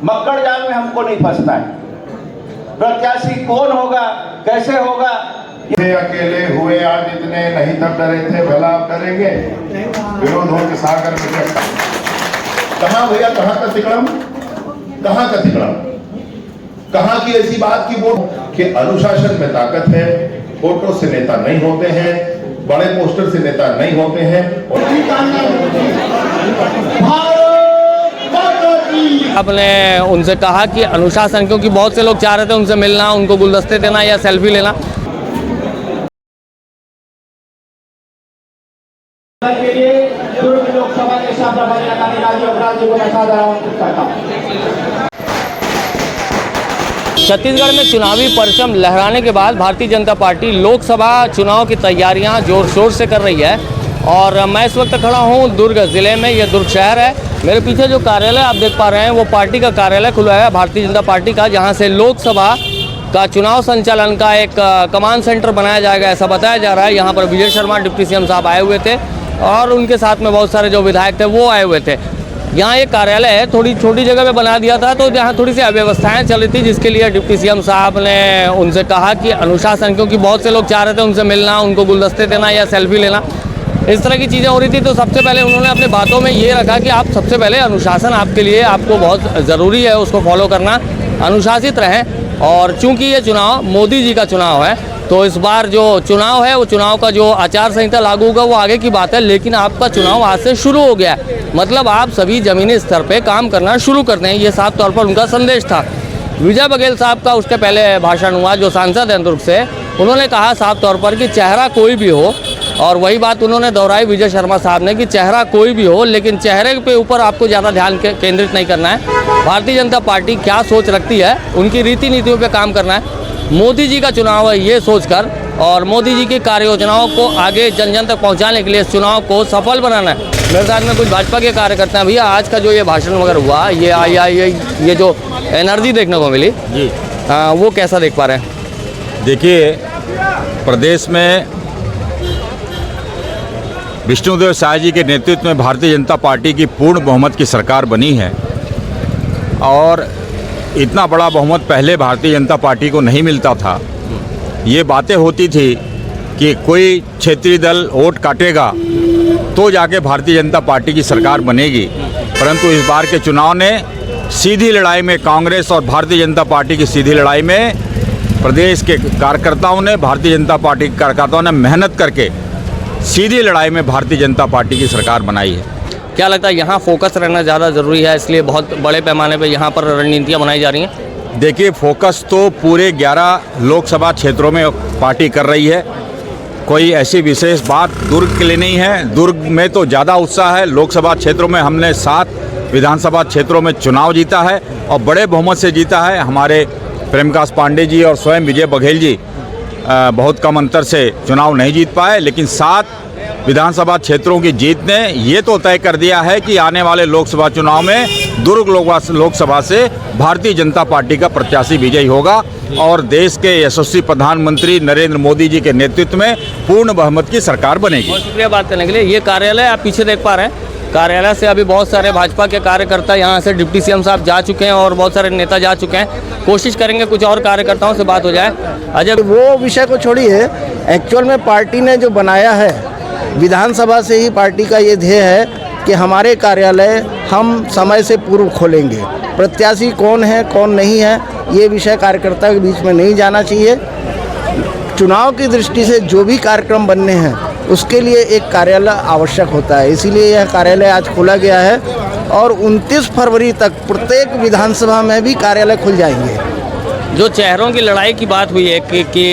मक्कड़ जाल में हमको नहीं फंसना है। प्रत्याशी कौन होगा, कैसे होगा, ये अकेले हुए आज इतने, नहीं तब डरे थे, भला आप डरेंगे। विरोधों के सागर में कहाँ भैया, कहाँ का तिकड़म, कहाँ का तिकड़म, कहाँ की ऐसी बात की वोट कि अनुशासन में ताकत है। फोटो से नेता नहीं होते हैं, बड़े पोस्टर से नेता नहीं होते हैं। आपने उनसे कहा कि अनुशासन, क्योंकि बहुत से लोग चाह रहे थे उनसे मिलना, उनको गुलदस्ते देना या सेल्फी लेना। के लिए दुर्ग लोकसभा के छत्तीसगढ़ में चुनावी परचम लहराने के बाद भारतीय जनता पार्टी लोकसभा चुनाव की तैयारियां जोर शोर से कर रही है। और मैं इस वक्त खड़ा हूं दुर्ग ज़िले में, यह दुर्ग शहर है। मेरे पीछे जो कार्यालय आप देख पा रहे हैं वो पार्टी का कार्यालय खुला है भारतीय जनता पार्टी का, जहां से लोकसभा का चुनाव संचालन का एक कमांड सेंटर बनाया जाएगा, ऐसा बताया जा रहा है। यहाँ पर विजय शर्मा डिप्टी सीएम साहब आए हुए थे और उनके साथ में बहुत सारे जो विधायक थे वो आए हुए थे। यहाँ एक कार्यालय है, थोड़ी छोटी जगह पे बना दिया था, तो यहाँ थोड़ी सी अव्यवस्थाएं चल रही थी, जिसके लिए डिप्टी सीएम साहब ने उनसे कहा कि अनुशासन, क्योंकि बहुत से लोग चाह रहे थे उनसे मिलना, उनको गुलदस्ते देना या सेल्फी लेना, इस तरह की चीज़ें हो रही थी। तो सबसे पहले उन्होंने अपने बातों में ये रखा कि आप सबसे पहले अनुशासन आपके लिए, आपको बहुत ज़रूरी है उसको फॉलो करना, अनुशासित रहें। और चूँकि ये चुनाव मोदी जी का चुनाव है, तो इस बार जो चुनाव है वो चुनाव का जो आचार संहिता लागू होगा वो आगे की बात है, लेकिन आपका चुनाव आज से शुरू हो गया है। मतलब आप सभी ज़मीनी स्तर पे काम करना शुरू करते हैं, ये साफ तौर पर उनका संदेश था। विजय बघेल साहब का उसके पहले भाषण हुआ, जो सांसद हैं दुर्ग से, उन्होंने कहा साफ तौर पर कि चेहरा कोई भी हो, और वही बात उन्होंने दोहराई विजय शर्मा साहब ने कि चेहरा कोई भी हो, लेकिन चेहरे पे ऊपर आपको ज़्यादा ध्यान केंद्रित नहीं करना है। भारतीय जनता पार्टी क्या सोच रखती है, उनकी रीति नीतियों पे काम करना है। मोदी जी का चुनाव है ये सोचकर, और मोदी जी की कार्य योजनाओं को आगे जन जन तक पहुंचाने के लिए इस चुनाव को सफल बनाना है। मेरे साथ में कुछ भाजपा के कार्यकर्ता हैं। भैया, आज का जो ये भाषण वगैरह हुआ, ये जो एनर्जी देखने को मिली जी, वो कैसा देख पा रहे हैं? देखिए, प्रदेश में विष्णुदेव साय जी के नेतृत्व में भारतीय जनता पार्टी की पूर्ण बहुमत की सरकार बनी है, और इतना बड़ा बहुमत पहले भारतीय जनता पार्टी को नहीं मिलता था। ये बातें होती थी कि कोई क्षेत्रीय दल वोट काटेगा तो जाके भारतीय जनता पार्टी की सरकार बनेगी, परंतु इस बार के चुनाव ने सीधी लड़ाई में, कांग्रेस और भारतीय जनता पार्टी की सीधी लड़ाई में प्रदेश के कार्यकर्ताओं ने, भारतीय जनता पार्टी के कार्यकर्ताओं ने मेहनत करके सीधी लड़ाई में भारतीय जनता पार्टी की सरकार बनाई है। क्या लगता है यहाँ फोकस रहना ज़्यादा ज़रूरी है, इसलिए बहुत बड़े पैमाने पे यहाँ पर रणनीतियाँ बनाई जा रही हैं? देखिए, फोकस तो पूरे 11 लोकसभा क्षेत्रों में पार्टी कर रही है। कोई ऐसी विशेष बात दुर्ग के लिए नहीं है। दुर्ग में तो ज़्यादा उत्साह है। लोकसभा क्षेत्रों में हमने 7 विधानसभा क्षेत्रों में चुनाव जीता है और बड़े बहुमत से जीता है। हमारे प्रेमकांत पांडे जी और स्वयं विजय बघेल जी बहुत कम अंतर से चुनाव नहीं जीत पाए, लेकिन 7 विधानसभा क्षेत्रों की जीत ने ये तो तय कर दिया है कि आने वाले लोकसभा चुनाव में दुर्ग लोकसभा से भारतीय जनता पार्टी का प्रत्याशी विजयी होगा, और देश के यशस्वी प्रधानमंत्री नरेंद्र मोदी जी के नेतृत्व में पूर्ण बहुमत की सरकार बनेगी। बहुत शुक्रिया बात करने के लिए। ये कार्यालय आप पीछे देख पा रहे हैं, कार्यालय से अभी बहुत सारे भाजपा के कार्यकर्ता यहाँ से डिप्टी सीएम साहब जा चुके हैं और बहुत सारे नेता जा चुके हैं। कोशिश करेंगे कुछ और कार्यकर्ताओं से बात हो जाए। अजय, वो विषय को छोड़िए, एक्चुअल में पार्टी ने जो बनाया है, विधानसभा से ही पार्टी का ये ध्येय है कि हमारे कार्यालय हम समय से पूर्व खोलेंगे। प्रत्याशी कौन है कौन नहीं है ये विषय कार्यकर्ता के बीच में नहीं जाना चाहिए। चुनाव की दृष्टि से जो भी कार्यक्रम बनने हैं उसके लिए एक कार्यालय आवश्यक होता है, इसीलिए यह कार्यालय आज खोला गया है, और 29 फरवरी तक प्रत्येक विधानसभा में भी कार्यालय खुल जाएंगे। जो चेहरों की लड़ाई की बात हुई है कि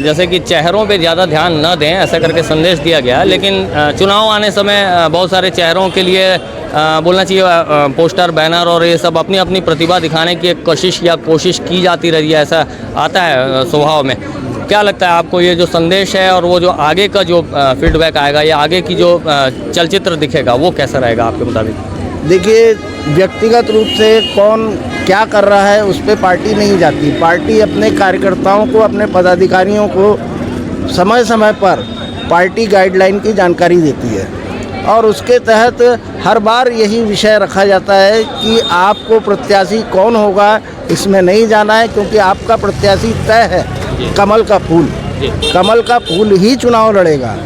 जैसे कि चेहरों पे ज़्यादा ध्यान न दें, ऐसा करके संदेश दिया गया, लेकिन चुनाव आने समय बहुत सारे चेहरों के लिए बोलना चाहिए पोस्टर, बैनर और ये सब अपनी अपनी प्रतिभा दिखाने की एक कोशिश की जाती रही है, ऐसा आता है स्वभाव में। क्या लगता है आपको, ये जो संदेश है और वो जो आगे का जो फीडबैक आएगा या आगे की जो चलचित्र दिखेगा वो कैसा रहेगा आपके मुताबिक? देखिए, व्यक्तिगत रूप से कौन क्या कर रहा है उस पर पार्टी नहीं जाती। पार्टी अपने कार्यकर्ताओं को, अपने पदाधिकारियों को समय समय पर पार्टी गाइडलाइन की जानकारी देती है। और उसके तहत हर बार यही विषय रखा जाता है कि आपको प्रत्याशी कौन होगा इसमें नहीं जाना है, क्योंकि आपका प्रत्याशी तय है, कमल का फूल। कमल का फूल ही चुनाव लड़ेगा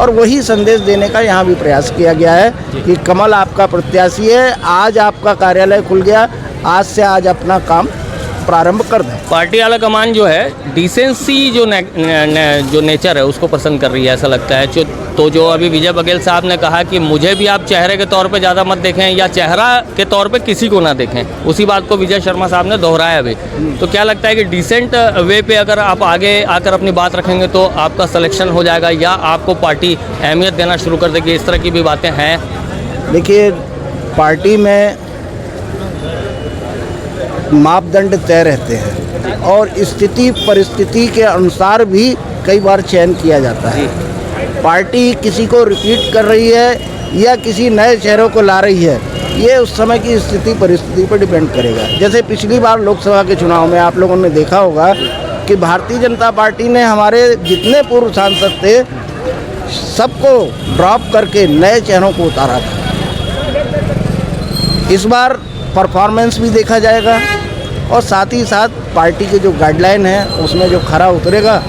और वही संदेश देने का यहाँ भी प्रयास किया गया है कि कमल आपका प्रत्याशी है। आज आपका कार्यालय खुल गया, आज से आज अपना काम प्रारंभ कर दें। पार्टी आला कमान जो है डिसेंसी जो जो नेचर है उसको पसंद कर रही है, ऐसा लगता है। तो जो अभी विजय बघेल साहब ने कहा कि मुझे भी आप चेहरे के तौर पे ज़्यादा मत देखें या चेहरा के तौर पे किसी को ना देखें, उसी बात को विजय शर्मा साहब ने दोहराया अभी। तो क्या लगता है कि डिसेंट वे पे अगर आप आगे आकर अपनी बात रखेंगे तो आपका सिलेक्शन हो जाएगा या आपको पार्टी अहमियत देना शुरू कर देगी? इस तरह की भी बातें हैं। देखिए, पार्टी में मापदंड तय रहते हैं और स्थिति परिस्थिति के अनुसार भी कई बार चयन किया जाता है। पार्टी किसी को रिपीट कर रही है या किसी नए चेहरों को ला रही है, ये उस समय की स्थिति परिस्थिति पर डिपेंड करेगा। जैसे पिछली बार लोकसभा के चुनाव में आप लोगों ने देखा होगा कि भारतीय जनता पार्टी ने हमारे जितने पूर्व सांसद थे सबको ड्रॉप करके नए चेहरों को उतारा था। इस बार परफॉर्मेंस भी देखा जाएगा और साथ ही साथ पार्टी के जो गाइडलाइन है उसमें जो खरा उतरेगा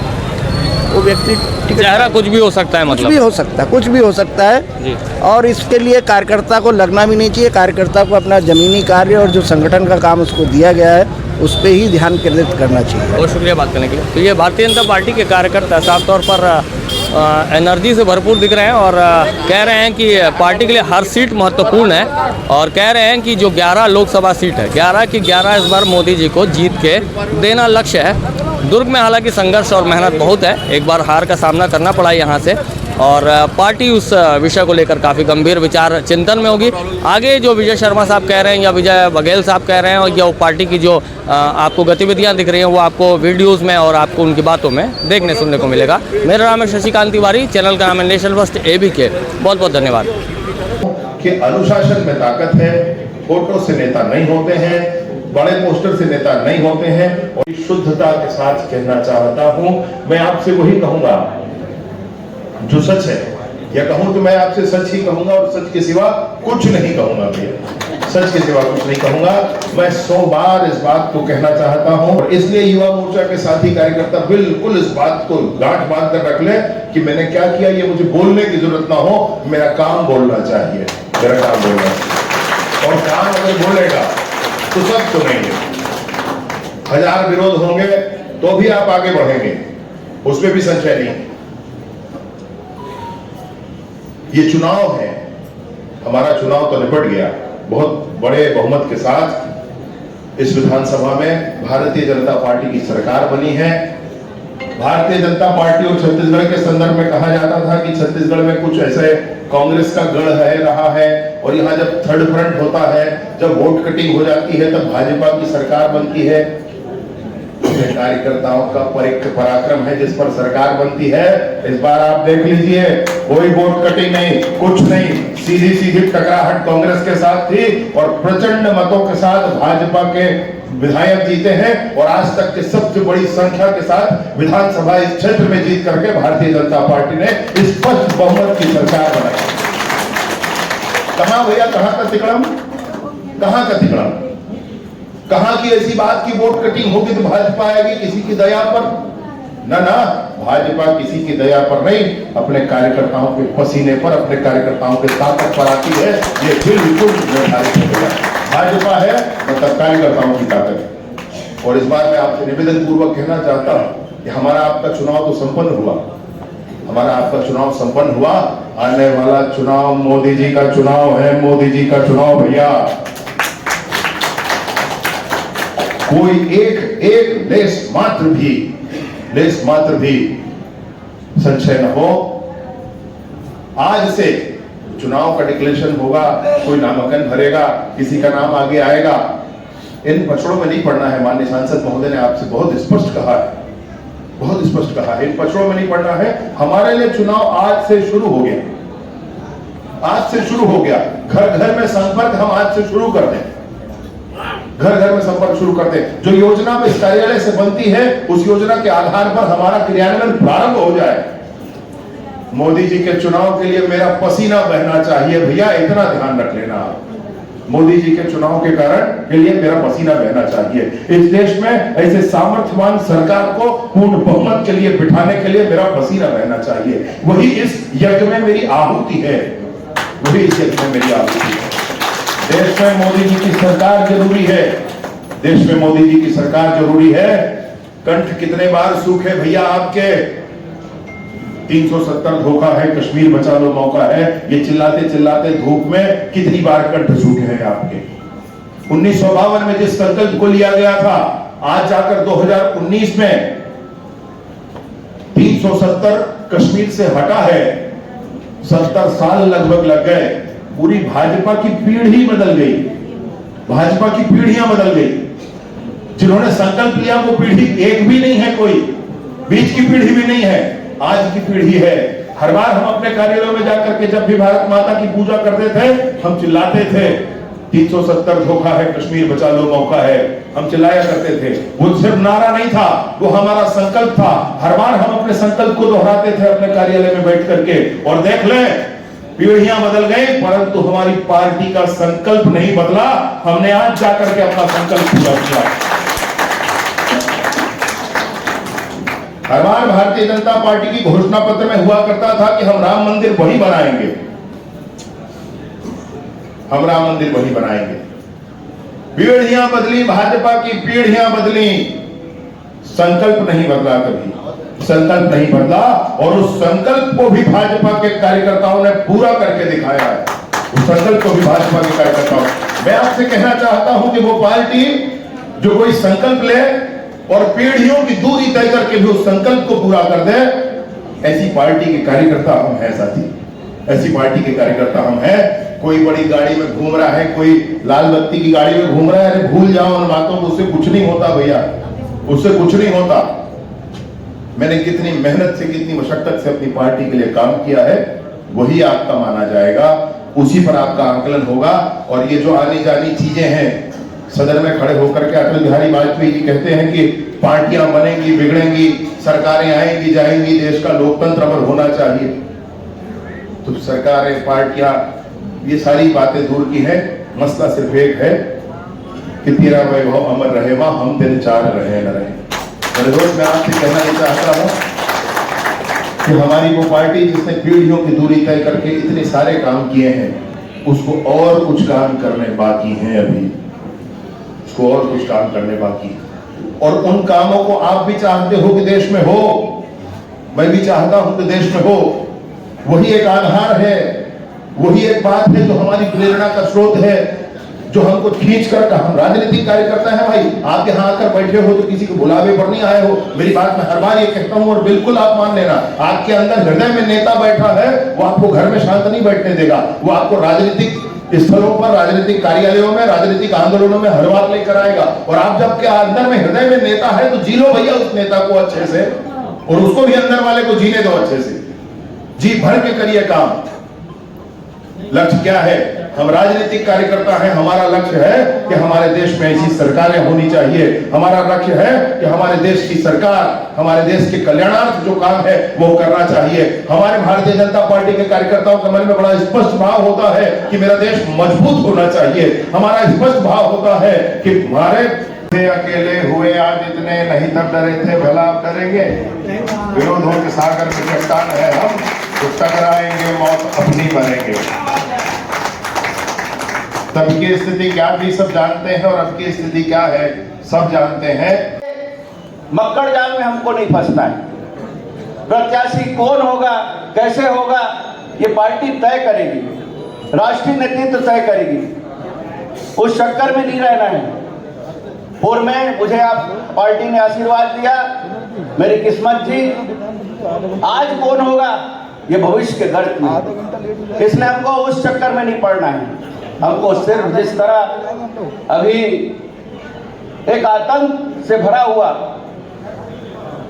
वो व्यक्ति चेहरा कुछ भी हो सकता है, मतलब कुछ भी हो सकता है, कुछ भी हो सकता है जी। और इसके लिए कार्यकर्ता को लगना भी नहीं चाहिए। कार्यकर्ता को अपना ज़मीनी कार्य और जो संगठन का काम उसको दिया गया है उस पर ही ध्यान केंद्रित करना चाहिए। बहुत शुक्रिया बात करने के लिए। तो ये भारतीय जनता पार्टी के कार्यकर्ता साफ तौर पर एनर्जी से भरपूर दिख रहे हैं और कह रहे हैं कि पार्टी के लिए हर सीट महत्वपूर्ण है और कह रहे हैं कि जो 11 लोकसभा सीट है 11 की 11 इस बार मोदी जी को जीत के देना लक्ष्य है। दुर्ग में हालांकि संघर्ष और मेहनत बहुत है, एक बार हार का सामना करना पड़ा यहाँ से और पार्टी उस विषय को लेकर काफ़ी गंभीर विचार चिंतन में होगी। आगे जो विजय शर्मा साहब कह रहे हैं या विजय बघेल साहब कह रहे हैं और या पार्टी की जो आपको गतिविधियां दिख रही हैं वो आपको वीडियोस में और आपको उनकी बातों में देखने सुनने को मिलेगा। मेरा नाम है शशिकांत तिवारी, चैनल का नाम है नेशनल फर्स्ट ABK। बहुत बहुत धन्यवाद। कि अनुशासन में ताकत है, फोटो से नेता नहीं होते हैं, बड़े पोस्टर से नेता नहीं होते हैं। और शुद्धता के साथ कहना चाहता हूं, मैं आपसे वही कहूंगा जो सच है, या कहूं तो मैं आपसे सच ही कहूंगा और सच के सिवा कुछ नहीं कहूंगा भैया, सच के सिवा कुछ नहीं कहूंगा। मैं 100 बार इस बात को कहना चाहता हूं और इसलिए युवा मोर्चा के साथी कार्यकर्ता बिल्कुल इस बात को गांठ बांध कर रख ले कि मैंने क्या किया ये मुझे बोलने की जरूरत ना हो, मेरा काम बोलना चाहिए, मेरा काम बोलना चाहिए। और काम अगर बोलेगा तो सब सुनेंगे, 1000 विरोध होंगे तो भी आप आगे बढ़ेंगे, उसमें भी संशय नहीं। ये चुनाव है, हमारा चुनाव तो निपट गया, बहुत बड़े बहुमत के साथ इस विधानसभा में भारतीय जनता पार्टी की सरकार बनी है। भारतीय जनता पार्टी और छत्तीसगढ़ के संदर्भ में कहा जाता था कि छत्तीसगढ़ में कुछ ऐसे कांग्रेस का गढ़ है रहा है और यहाँ जब थर्ड फ्रंट होता है, जब वोट कटिंग हो जाती है तब भाजपा की सरकार बनती है। कार्यकर्ताओं का पराक्रम है जिस पर सरकार बनती है। इस बार आप देख लीजिए, कोई वोट कटिंग नहीं, कुछ नहीं, सीधी सीधी टकराहट कांग्रेस के साथ थी और प्रचंड मतों के साथ भाजपा के विधायक जीते हैं और आज तक के सबसे बड़ी संख्या के साथ विधानसभा इस क्षेत्र में जीत करके भारतीय जनता पार्टी ने स्पष्ट बहुमत की सरकार बनाई। कहां भैया, कहां का तिकड़म, कहां का तिकड़म, कहां की ऐसी बात की वोट कटिंग होगी तो भाजपा आएगी किसी की दया पर? ना ना, भाजपा किसी की दया पर नहीं, अपने कार्यकर्ताओं के पसीने पर, अपने कार्यकर्ताओं के ताकत पर आती है। ये बिल्कुल निर्धारित हो गया, भाजपा है मतलब कार्यकर्ताओं की ताकत। और इस बार मैं आपसे निवेदन पूर्वक कहना चाहता हूं कि हमारा आपका चुनाव तो संपन्न हुआ, हमारा आपका चुनाव संपन्न हुआ। आने वाला चुनाव मोदी जी का चुनाव है, मोदी जी का चुनाव भैया। कोई एक लेस मात्र भी संशय न हो। आज से चुनाव का डिक्लेरेशन होगा, कोई नामांकन भरेगा, किसी का नाम आगे आएगा, इन पचड़ों में नहीं पड़ना है। माननीय सांसद महोदय ने आपसे बहुत स्पष्ट कहा है, बहुत स्पष्ट कहा है, इन पचड़ों में नहीं पड़ना है। हमारे लिए चुनाव आज से शुरू हो गया, आज से शुरू हो गया। घर घर में संपर्क हम आज से शुरू कर दें, घर घर में संपर्क शुरू करते हैं। जो योजना में इस कार्यालय से बनती है उस योजना के आधार पर हमारा क्रियान्वयन प्रारंभ हो जाए। मोदी जी के चुनाव के लिए मेरा पसीना बहना चाहिए भैया, इतना ध्यान रख लेना आप। मोदी जी के चुनाव के कारण के लिए मेरा पसीना बहना चाहिए। इस देश में ऐसे सामर्थ्यवान सरकार को पूर्ण बहुमत के लिए बिठाने के लिए मेरा पसीना बहना चाहिए। वही इस यज्ञ में मेरी आहुति है, वही इस यज्ञ में मेरी आहुति है। देश में मोदी जी की सरकार जरूरी है, देश में मोदी जी की सरकार जरूरी है। कंठ कितने बार सूखे भैया आपके, 370 धोखा है, कश्मीर बचा लो मौका है, ये चिल्लाते चिल्लाते धूप में कितनी बार कंठ सूखे हैं आपके। 1952 में जिस संकल्प को लिया गया था, आज जाकर 2019 में 370 कश्मीर से हटा है। 70 साल लगभग लग गए। पूरी भाजपा की पीढ़ी बदल गई, भाजपा की पीढ़ियां बदल गई। जिन्होंने संकल्प लिया वो पीढ़ी एक भी नहीं है, कोई बीच की पीढ़ी भी नहीं है, आज की पीढ़ी है। हर बार हम अपने कार्यालयों में जाकर के जब भी भारत माता की पूजा करते थे, हम चिल्लाते थे 370 धोखा है, कश्मीर बचा लो मौका है, हम चिल्लाया करते थे। वो सिर्फ नारा नहीं था, वो हमारा संकल्प था। हर बार हम अपने संकल्प को दोहराते थे अपने कार्यालय में बैठ करके। और देख लें, पीढ़ियां बदल गई परंतु हमारी पार्टी का संकल्प नहीं बदला। हमने आज जाकर के अपना संकल्प पूरा किया। हर बार भारतीय जनता पार्टी की घोषणा पत्र में हुआ करता था कि हम राम मंदिर वही बनाएंगे, हम राम मंदिर वही बनाएंगे। पीढ़ियां बदली, भाजपा की पीढ़ियां बदली, संकल्प नहीं बदला, कभी संकल्प नहीं बदला। और उस संकल्प को भी भाजपा के कार्यकर्ताओं ने पूरा करके दिखाया है। उस संकल्प को भी भाजपा के कार्यकर्ताओं, मैं आपसे कहना चाहता हूं कि वो पार्टी जो कोई संकल्प ले और पीढ़ियों की दूरी तय करके भी उस संकल्प को पूरा कर दे, ऐसी पार्टी के कार्यकर्ता हम हैं साथी, ऐसी पार्टी के कार्यकर्ता हम हैं। कोई बड़ी गाड़ी में घूम रहा है, कोई लाल बत्ती की गाड़ी में घूम रहा है, अरे भूल जाओ उन बातों को, उससे कुछ नहीं होता भैया, उससे कुछ नहीं होता। मैंने कितनी मेहनत से, कितनी मशक्कत से अपनी पार्टी के लिए काम किया है, वही आपका माना जाएगा, उसी पर आपका आकलन होगा। और ये जो आनी जानी चीजें हैं, सदन में खड़े होकर के अटल बिहारी वाजपेयी जी कहते हैं कि पार्टियां बनेंगी, बिगड़ेंगी, सरकारें आएंगी जाएंगी, देश का लोकतंत्र अमर होना चाहिए। तो सरकारें, पार्टियां, ये सारी बातें दूर की है। मसला सिर्फ एक है कि तेरा वैभव अमर रहे, वहां हम तेरे चार रहे न रहे। मेरे दोस्त, मैं आपसे कहना ये चाहता हूं कि हमारी वो पार्टी जिसने पीढ़ियों की दूरी तय करके इतने सारे काम किए हैं, उसको और कुछ काम करने बाकी हैं, अभी उसको और कुछ काम करने बाकी है। और उन कामों को आप भी चाहते हो कि देश में हो, मैं भी चाहता हूं कि देश में हो। वही एक आधार है, वही एक बात है जो हमारी प्रेरणा का स्रोत है, जो हमको खींच कर, हम राजनीतिक कार्यकर्ता है भाई। आप यहाँ आकर बैठे हो तो किसी को बुलावे पर नहीं आए हो। मेरी बात मैं हर बार ये कहता हूँ और बिल्कुल आप मान लेना, आपके अंदर हृदय में नेता बैठा है, वो आपको घर में शांत नहीं बैठने देगा। वो आपको राजनीतिक स्थलों पर, राजनीतिक कार्यालयों में, राजनीतिक आंदोलनों में हर बार लेकर आएगा। और आप जब के अंदर में हृदय में नेता है तो जी लो भैया उस नेता को अच्छे से, और उसको भी अंदर वाले को जीने दो अच्छे से, जी भर के करिए काम। लक्ष्य क्या है? हम राजनीतिक कार्यकर्ता हैं, हमारा लक्ष्य है कि हमारे देश में ऐसी सरकारें होनी चाहिए। हमारा लक्ष्य है कि हमारे देश की सरकार, हमारे देश के कल्याणार्थ जो काम है वो करना चाहिए। हमारे भारतीय जनता पार्टी के कार्यकर्ताओं के मन में बड़ा स्पष्ट भाव होता है कि मेरा देश मजबूत होना चाहिए। हमारा स्पष्ट भाव होता है कि हमारे अकेले हुए आज इतने, नहीं तब डरे थे, भला आप डरेंगे? विरोधों के सागर में चट्टान है हम, तो टकराएंगे, मौत अपनी मरेंगे। तब की स्थिति क्या थी सब जानते हैं, और अब की स्थिति क्या है सब जानते हैं। मक्कड़ जाल में हमको नहीं फंसना है। प्रत्याशी कौन होगा, कैसे होगा, ये पार्टी तय करेगी, राष्ट्रीय नेतृत्व तय करेगी। उस चक्कर में नहीं रहना है। और मुझे आप पार्टी ने आशीर्वाद दिया, मेरी किस्मत थी। आज कौन होगा ये भविष्य के गर्त में, इसलिए हमको उस चक्कर में नहीं पड़ना है। हमको सिर्फ जिस तरह अभी एक आतंक से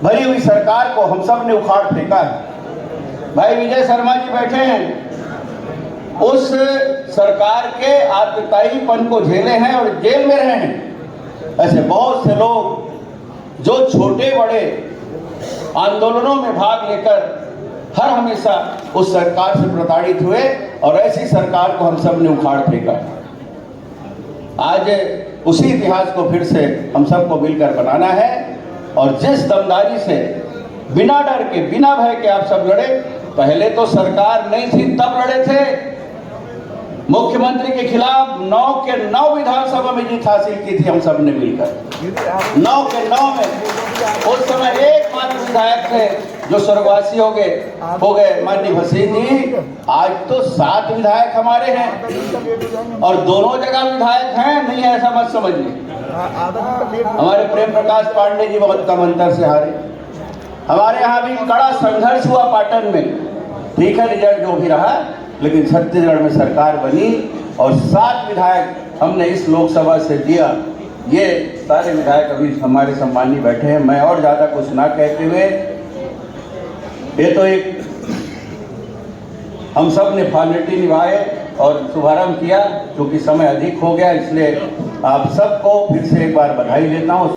भरी हुई सरकार को हम सब ने उखाड़ फेंका है। भाई विजय शर्मा जी बैठे हैं, उस सरकार के आतताईपन को झेले हैं और जेल में रहे हैं। ऐसे बहुत से लोग जो छोटे बड़े आंदोलनों में भाग लेकर हर हमेशा उस सरकार से प्रताड़ित हुए और ऐसी सरकार को हम सब ने उखाड़ फेंका। आज उसी इतिहास को फिर से हम सबको मिलकर बनाना है और जिस दमदारी से बिना डर के बिना भय के आप सब लड़े, पहले तो सरकार नहीं थी तब लड़े थे, मुख्यमंत्री के खिलाफ 9 के 9 विधानसभा में जीत हासिल की थी हम सब ने मिलकर। 9 के 9 में उस समय एकमात्र विधायक थे जो स्वर्गवासी हो गए माननीय भसीन जी। आज तो 7 विधायक हमारे हैं और दोनों जगह विधायक हैं, नहीं है ऐसा मत समझिए। हमारे प्रेम प्रकाश पांडे जी बहुत कम अंतर से हारे। हमारे यहाँ भी कड़ा संघर्ष हुआ पाटन में, ठीक है रिजल्ट जो भी रहा, लेकिन छत्तीसगढ़ में सरकार बनी और 7 विधायक हमने इस लोकसभा से दिया। ये सारे विधायक अभी हमारे सम्मानी बैठे हैं। मैं और ज़्यादा कुछ ना कहते हुए, ये तो एक हम सब ने फॉर्मेलिटी निभाए और शुभारंभ किया, क्योंकि समय अधिक हो गया, इसलिए आप सबको फिर से एक बार बधाई देता हूँ।